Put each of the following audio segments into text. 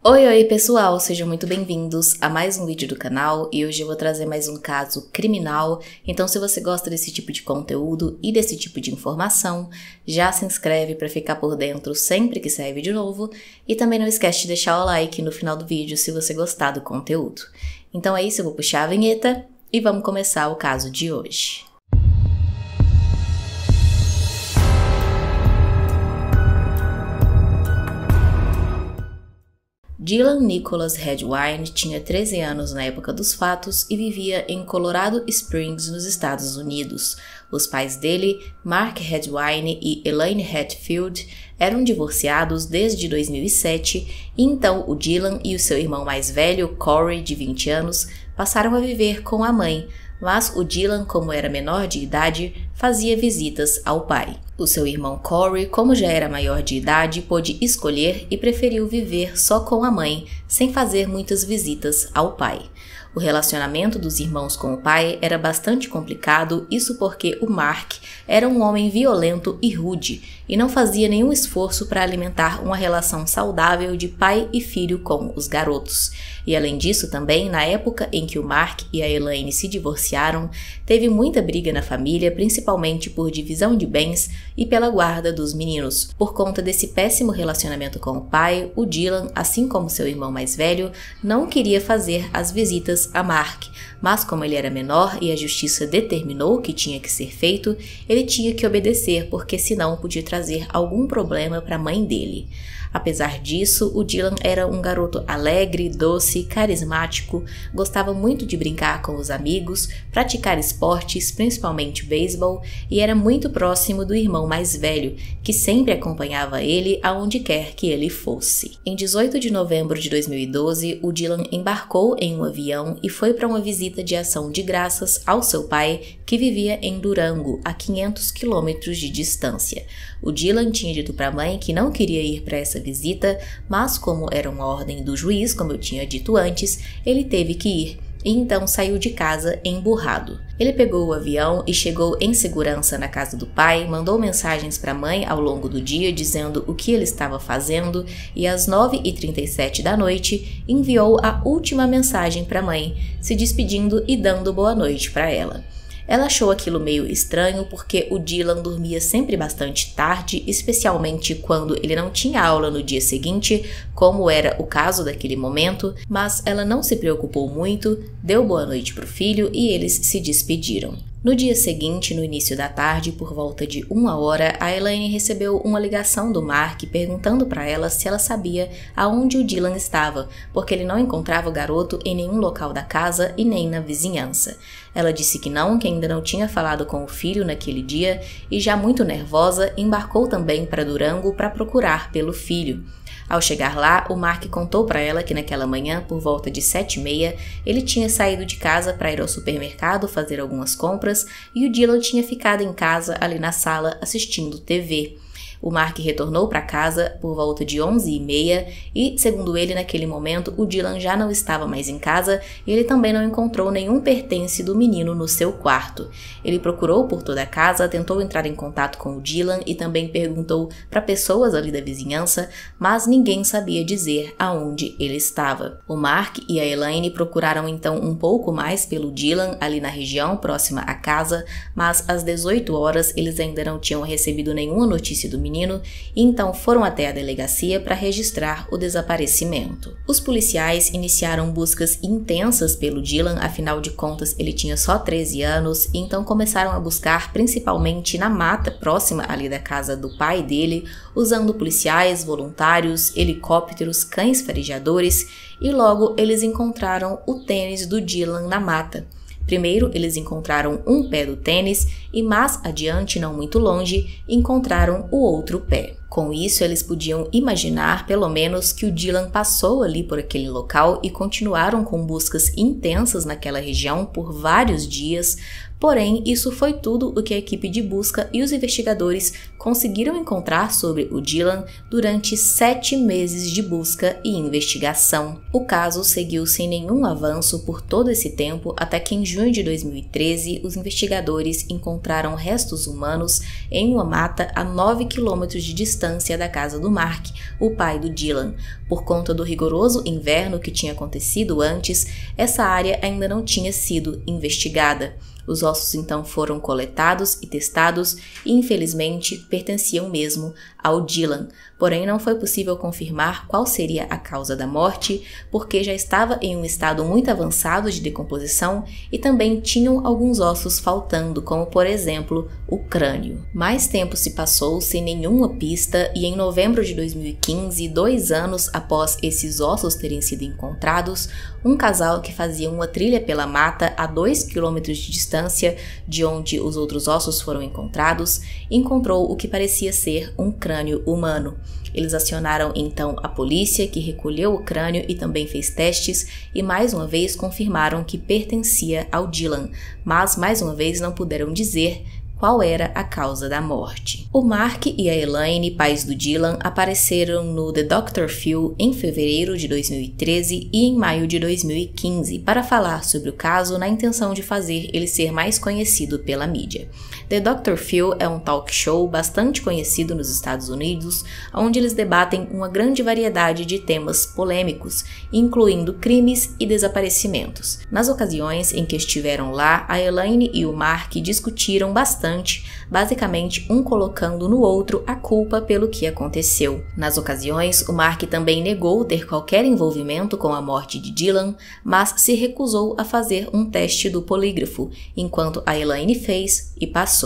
Oi pessoal, sejam muito bem-vindos a mais um vídeo do canal e hoje eu vou trazer mais um caso criminal. Então se você gosta desse tipo de conteúdo e desse tipo de informação, já se inscreve para ficar por dentro sempre que sair vídeo novo e também não esquece de deixar o like no final do vídeo se você gostar do conteúdo. Então é isso, eu vou puxar a vinheta e vamos começar o caso de hoje. Dylan Nicholas Redwine tinha 13 anos na época dos fatos e vivia em Colorado Springs, nos Estados Unidos. Os pais dele, Mark Redwine e Elaine Hatfield, eram divorciados desde 2007 e então o Dylan e o seu irmão mais velho, Corey, de 20 anos, passaram a viver com a mãe, mas o Dylan, como era menor de idade, fazia visitas ao pai. O seu irmão Corey, como já era maior de idade, pôde escolher e preferiu viver só com a mãe, sem fazer muitas visitas ao pai. O relacionamento dos irmãos com o pai era bastante complicado, isso porque o Mark era um homem violento e rude e não fazia nenhum esforço para alimentar uma relação saudável de pai e filho com os garotos. E além disso também, na época em que o Mark e a Elaine se divorciaram, teve muita briga na família, principalmente por divisão de bens e pela guarda dos meninos. Por conta desse péssimo relacionamento com o pai, o Dylan, assim como seu irmão mais velho, não queria fazer as visitas a Mark, mas como ele era menor e a justiça determinou que tinha que ser feito, ele tinha que obedecer porque senão podia trazer algum problema para a mãe dele. Apesar disso, o Dylan era um garoto alegre, doce, carismático, gostava muito de brincar com os amigos, praticar esportes, principalmente beisebol, e era muito próximo do irmão mais velho, que sempre acompanhava ele aonde quer que ele fosse. Em 18 de novembro de 2012, o Dylan embarcou em um avião e foi para uma visita de ação de graças ao seu pai, que vivia em Durango, a 500 quilômetros de distância. O Dylan tinha dito para a mãe que não queria ir para essa visita, mas como era uma ordem do juiz, como eu tinha dito antes, ele teve que ir e então saiu de casa emburrado. Ele pegou o avião e chegou em segurança na casa do pai, mandou mensagens para a mãe ao longo do dia dizendo o que ele estava fazendo e às 9h37 da noite enviou a última mensagem para a mãe, se despedindo e dando boa noite para ela. Ela achou aquilo meio estranho porque o Dylan dormia sempre bastante tarde, especialmente quando ele não tinha aula no dia seguinte, como era o caso daquele momento, mas ela não se preocupou muito, deu boa noite para o filho e eles se despediram. No dia seguinte, no início da tarde, por volta de 1h, a Elaine recebeu uma ligação do Mark perguntando para ela se ela sabia aonde o Dylan estava, porque ele não encontrava o garoto em nenhum local da casa e nem na vizinhança. Ela disse que ainda não tinha falado com o filho naquele dia e, já muito nervosa, embarcou também para Durango para procurar pelo filho. Ao chegar lá, o Mark contou para ela que naquela manhã, por volta de 7h30, ele tinha saído de casa para ir ao supermercado fazer algumas compras e o Dylan tinha ficado em casa ali na sala assistindo TV. O Mark retornou para casa por volta de 11h30 e, segundo ele, naquele momento, o Dylan já não estava mais em casa e ele também não encontrou nenhum pertence do menino no seu quarto. Ele procurou por toda a casa, tentou entrar em contato com o Dylan e também perguntou para pessoas ali da vizinhança, mas ninguém sabia dizer aonde ele estava. O Mark e a Elaine procuraram então um pouco mais pelo Dylan ali na região próxima à casa, mas às 18h eles ainda não tinham recebido nenhuma notícia do menino e então foram até a delegacia para registrar o desaparecimento. Os policiais iniciaram buscas intensas pelo Dylan, afinal de contas ele tinha só 13 anos, e então começaram a buscar principalmente na mata próxima ali da casa do pai dele, usando policiais, voluntários, helicópteros, cães farejadores, e logo eles encontraram o tênis do Dylan na mata. Primeiro, eles encontraram um pé do tênis e mais adiante, não muito longe, encontraram o outro pé. Com isso, eles podiam imaginar, pelo menos, que o Dylan passou ali por aquele local e continuaram com buscas intensas naquela região por vários dias. Porém, isso foi tudo o que a equipe de busca e os investigadores conseguiram encontrar sobre o Dylan durante 7 meses de busca e investigação. O caso seguiu sem nenhum avanço por todo esse tempo, até que em junho de 2013, os investigadores encontraram restos humanos em uma mata a 9 quilômetros de distância distância da casa do Mark, o pai do Dylan. Por conta do rigoroso inverno que tinha acontecido antes, essa área ainda não tinha sido investigada. Os ossos então foram coletados e testados e, infelizmente, pertenciam mesmo ao Dylan. Porém, não foi possível confirmar qual seria a causa da morte, porque já estava em um estado muito avançado de decomposição e também tinham alguns ossos faltando, como, por exemplo, o crânio. Mais tempo se passou sem nenhuma pista e, em novembro de 2015, 2 anos após esses ossos terem sido encontrados, um casal que fazia uma trilha pela mata a 2 quilômetros de distância de onde os outros ossos foram encontrados, encontrou o que parecia ser um crânio humano. Eles acionaram então a polícia, que recolheu o crânio e também fez testes, e mais uma vez confirmaram que pertencia ao Dylan, mas mais uma vez não puderam dizer qual era a causa da morte. O Mark e a Elaine, pais do Dylan, apareceram no The Dr. Phil em fevereiro de 2013 e em maio de 2015 para falar sobre o caso na intenção de fazer ele ser mais conhecido pela mídia. The Dr. Phil é um talk show bastante conhecido nos Estados Unidos, onde eles debatem uma grande variedade de temas polêmicos, incluindo crimes e desaparecimentos. Nas ocasiões em que estiveram lá, a Elaine e o Mark discutiram bastante, basicamente um colocando no outro a culpa pelo que aconteceu. Nas ocasiões, o Mark também negou ter qualquer envolvimento com a morte de Dylan, mas se recusou a fazer um teste do polígrafo, enquanto a Elaine fez e passou.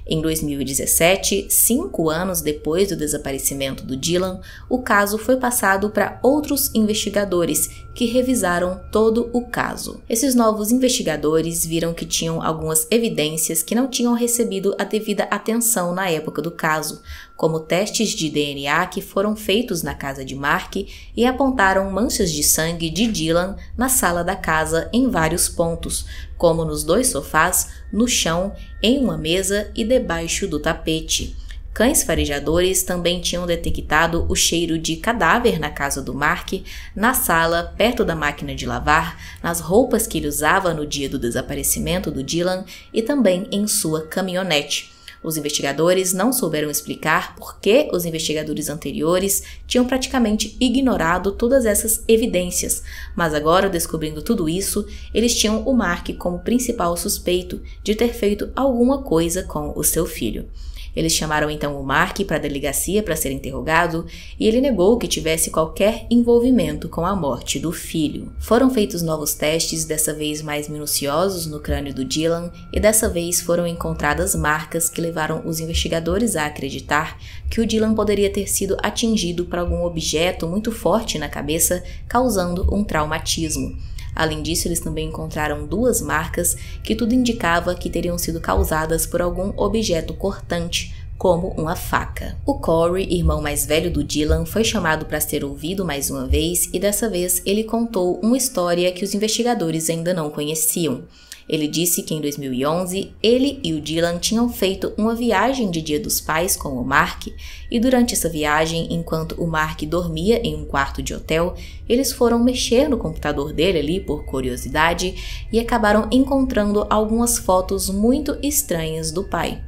Em 2017, 5 anos depois do desaparecimento do Dylan, o caso foi passado para outros investigadores que revisaram todo o caso. Esses novos investigadores viram que tinham algumas evidências que não tinham recebido a devida atenção na época do caso, como testes de DNA que foram feitos na casa de Mark e apontaram manchas de sangue de Dylan na sala da casa em vários pontos, como nos 2 sofás, no chão, em uma mesa e debaixo do tapete. Cães farejadores também tinham detectado o cheiro de cadáver na casa do Mark, na sala, perto da máquina de lavar, nas roupas que ele usava no dia do desaparecimento do Dylan e também em sua caminhonete. Os investigadores não souberam explicar por que os investigadores anteriores tinham praticamente ignorado todas essas evidências, mas agora, descobrindo tudo isso, eles tinham o Mark como principal suspeito de ter feito alguma coisa com o seu filho. Eles chamaram então o Mark para a delegacia para ser interrogado e ele negou que tivesse qualquer envolvimento com a morte do filho. Foram feitos novos testes, dessa vez mais minuciosos, no crânio do Dylan e dessa vez foram encontradas marcas que levaram os investigadores a acreditar que o Dylan poderia ter sido atingido por algum objeto muito forte na cabeça, causando um traumatismo. Além disso, eles também encontraram 2 marcas que tudo indicava que teriam sido causadas por algum objeto cortante, como uma faca. O Corey, irmão mais velho do Dylan, foi chamado para ser ouvido mais uma vez e dessa vez ele contou uma história que os investigadores ainda não conheciam. Ele disse que em 2011, ele e o Dylan tinham feito uma viagem de Dia dos Pais com o Mark e durante essa viagem, enquanto o Mark dormia em um quarto de hotel, eles foram mexer no computador dele ali por curiosidade e acabaram encontrando algumas fotos muito estranhas do pai.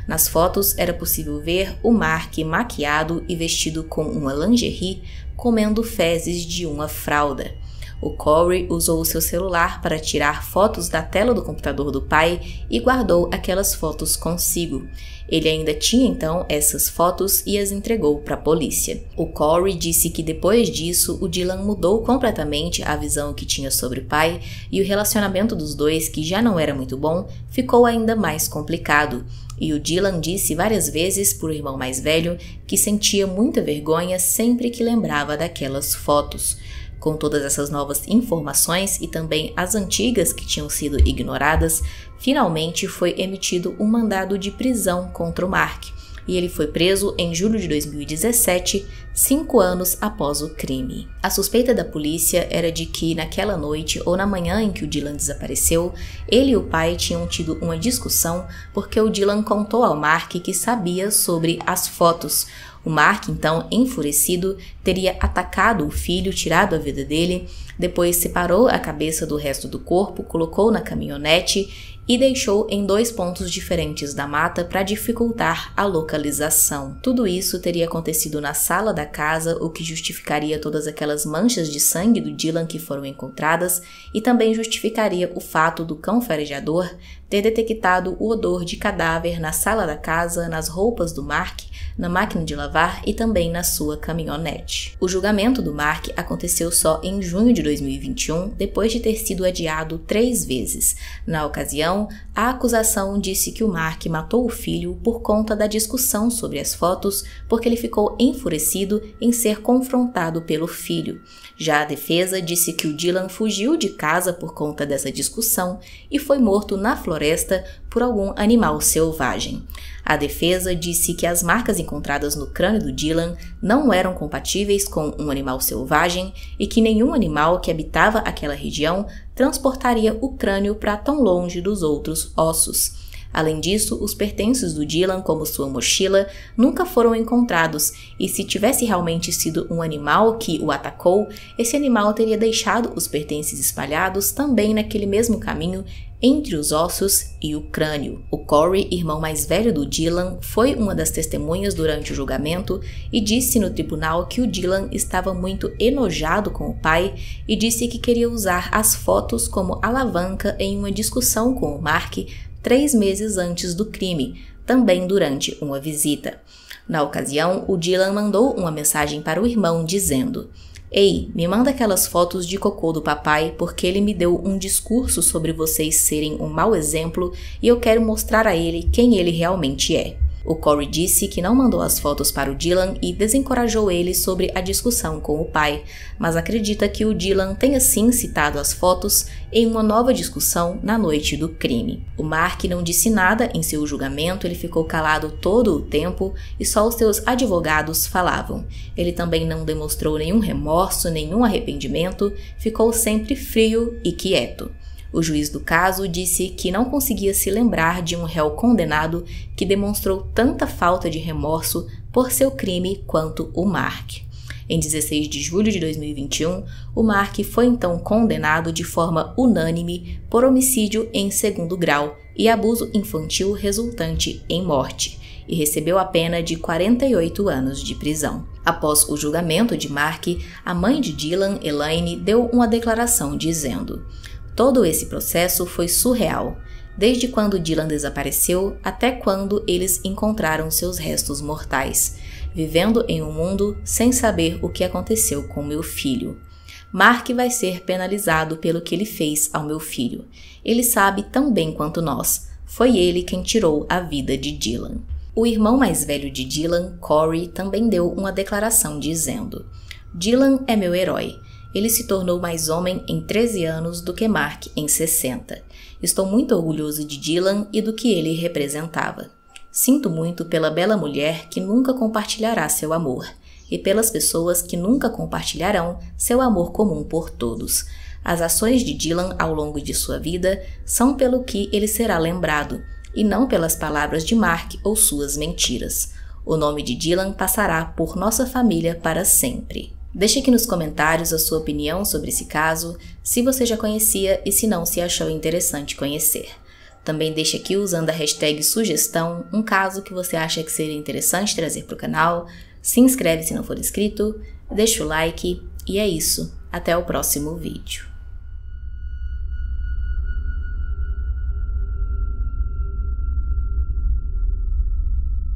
Nas fotos era possível ver o Mark maquiado e vestido com uma lingerie, comendo fezes de uma fralda. O Corey usou o seu celular para tirar fotos da tela do computador do pai e guardou aquelas fotos consigo. Ele ainda tinha então essas fotos e as entregou para a polícia. O Corey disse que depois disso o Dylan mudou completamente a visão que tinha sobre o pai e o relacionamento dos dois, que já não era muito bom, ficou ainda mais complicado. E o Dylan disse várias vezes para o irmão mais velho que sentia muita vergonha sempre que lembrava daquelas fotos. Com todas essas novas informações e também as antigas que tinham sido ignoradas, finalmente foi emitido um mandado de prisão contra o Mark, e ele foi preso em julho de 2017, 5 anos após o crime. A suspeita da polícia era de que naquela noite ou na manhã em que o Dylan desapareceu, ele e o pai tinham tido uma discussão porque o Dylan contou ao Mark que sabia sobre as fotos. O Mark, então, enfurecido, teria atacado o filho, tirado a vida dele, depois separou a cabeça do resto do corpo, colocou na caminhonete e deixou em 2 pontos diferentes da mata para dificultar a localização. Tudo isso teria acontecido na sala da casa, o que justificaria todas aquelas manchas de sangue do Dylan que foram encontradas e também justificaria o fato do cão farejador ter detectado o odor de cadáver na sala da casa, nas roupas do Mark, na máquina de lavar e também na sua caminhonete. O julgamento do Mark aconteceu só em junho de 2021, depois de ter sido adiado 3 vezes. Na ocasião, a acusação disse que o Mark matou o filho por conta da discussão sobre as fotos, porque ele ficou enfurecido em ser confrontado pelo filho. Já a defesa disse que o Dylan fugiu de casa por conta dessa discussão e foi morto na floresta por algum animal selvagem. A defesa disse que as marcas encontradas no crânio do Dylan não eram compatíveis com um animal selvagem e que nenhum animal que habitava aquela região transportaria o crânio para tão longe dos outros ossos. Além disso, os pertences do Dylan, como sua mochila, nunca foram encontrados, e se tivesse realmente sido um animal que o atacou, esse animal teria deixado os pertences espalhados também naquele mesmo caminho entre os ossos e o crânio. O Corey, irmão mais velho do Dylan, foi uma das testemunhas durante o julgamento e disse no tribunal que o Dylan estava muito enojado com o pai e disse que queria usar as fotos como alavanca em uma discussão com o Mark 3 meses antes do crime, também durante uma visita. Na ocasião, o Dylan mandou uma mensagem para o irmão dizendo: "Ei, me manda aquelas fotos de cocô do papai porque ele me deu um discurso sobre vocês serem um mau exemplo e eu quero mostrar a ele quem ele realmente é." O Corey disse que não mandou as fotos para o Dylan e desencorajou ele sobre a discussão com o pai, mas acredita que o Dylan tenha sim citado as fotos em uma nova discussão na noite do crime. O Mark não disse nada em seu julgamento, ele ficou calado todo o tempo e só os seus advogados falavam. Ele também não demonstrou nenhum remorso, nenhum arrependimento, ficou sempre frio e quieto. O juiz do caso disse que não conseguia se lembrar de um réu condenado que demonstrou tanta falta de remorso por seu crime quanto o Mark. Em 16 de julho de 2021, o Mark foi então condenado de forma unânime por homicídio em 2º grau e abuso infantil resultante em morte, e recebeu a pena de 48 anos de prisão. Após o julgamento de Mark, a mãe de Dylan, Elaine, deu uma declaração dizendo: "Todo esse processo foi surreal, desde quando Dylan desapareceu até quando eles encontraram seus restos mortais, vivendo em um mundo sem saber o que aconteceu com meu filho. Mark vai ser penalizado pelo que ele fez ao meu filho. Ele sabe tão bem quanto nós. Foi ele quem tirou a vida de Dylan." O irmão mais velho de Dylan, Corey, também deu uma declaração dizendo: "Dylan é meu herói. Ele se tornou mais homem em 13 anos do que Mark em 60. Estou muito orgulhoso de Dylan e do que ele representava. Sinto muito pela bela mulher que nunca compartilhará seu amor, e pelas pessoas que nunca compartilharão seu amor comum por todos. As ações de Dylan ao longo de sua vida são pelo que ele será lembrado, e não pelas palavras de Mark ou suas mentiras. O nome de Dylan passará por nossa família para sempre." Deixe aqui nos comentários a sua opinião sobre esse caso, se você já conhecia e se não se achou interessante conhecer. Também deixe aqui, usando a hashtag sugestão, um caso que você acha que seria interessante trazer para o canal, se inscreve se não for inscrito, deixa o like e é isso. Até o próximo vídeo.